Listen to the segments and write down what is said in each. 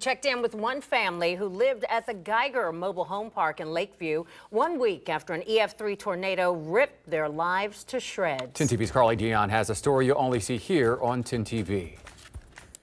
Checked in with one family who lived at the Geiger mobile home park in Lakeview 1 week after an EF3 tornado ripped their lives to shreds. 10 TV's Carly Dion has a story you'll only see here on 10 TV.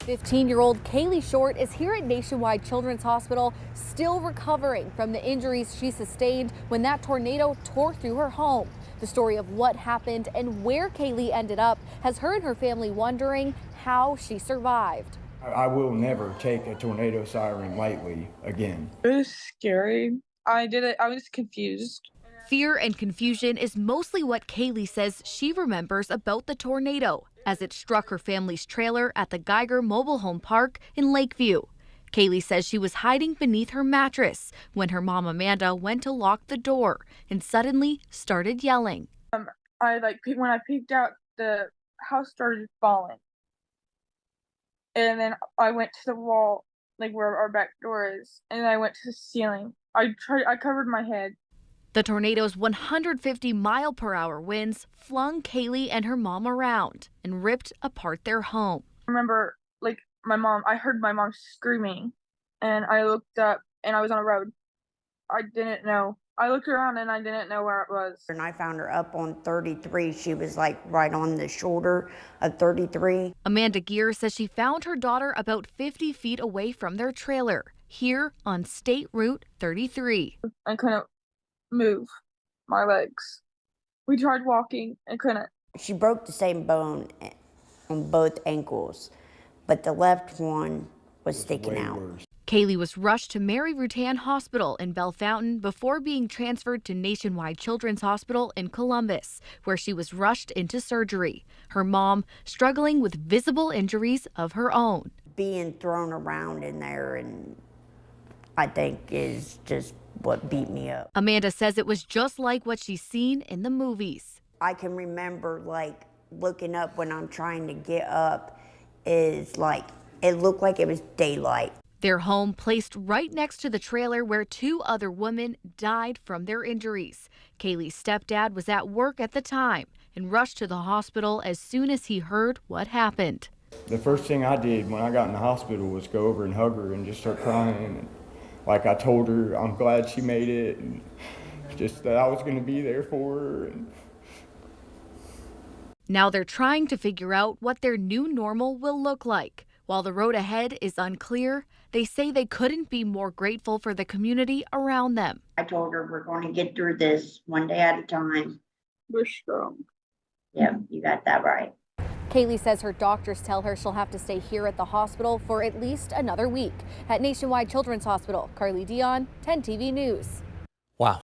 15-year-old Caylie Short is here at Nationwide Children's Hospital, still recovering from the injuries she sustained when that tornado tore through her home. The story of what happened and where Caylie ended up has her and her family wondering how she survived. I will never take a tornado siren lightly again. It was scary. I was confused. Fear and confusion is mostly what Caylie says she remembers about the tornado as it struck her family's trailer at the Geiger mobile home park in Lakeview. Caylie says she was hiding beneath her mattress when her mom Amanda went to lock the door and suddenly started yelling. When I peeked out, the house started falling. And then I went to the wall, like where our back door is, and I went to the ceiling. I covered my head. The tornado's 150-mile-per-hour winds flung Caylie and her mom around and ripped apart their home. I remember, I heard my mom screaming, and I looked up, and I was on a road. I didn't know. I looked around, and I didn't know where it was. And I found her up on 33. She was like right on the shoulder of 33. Amanda Gear says she found her daughter about 50 feet away from their trailer, here on State Route 33. I couldn't move my legs. We tried walking and couldn't. She broke the same bone on both ankles, but the left one was sticking out. Caylie was rushed to Mary Rutan Hospital in Bellefontaine before being transferred to Nationwide Children's Hospital in Columbus, where she was rushed into surgery. Her mom struggling with visible injuries of her own. Being thrown around in there, and I think is just what beat me up. Amanda says it was just like what she's seen in the movies. I can remember looking up when I'm trying to get up is it looked like it was daylight. Their home placed right next to the trailer where two other women died from their injuries. Caylie's stepdad was at work at the time and rushed to the hospital as soon as he heard what happened. The first thing I did when I got in the hospital was go over and hug her and just start crying. And I told her I'm glad she made it, and just that I was going to be there for her. And now they're trying to figure out what their new normal will look like. While the road ahead is unclear, they say they couldn't be more grateful for the community around them. I told her we're going to get through this one day at a time. We're strong. Yep, you got that right. Caylie says her doctors tell her she'll have to stay here at the hospital for at least another week. At Nationwide Children's Hospital, Carly Dion, 10 TV News.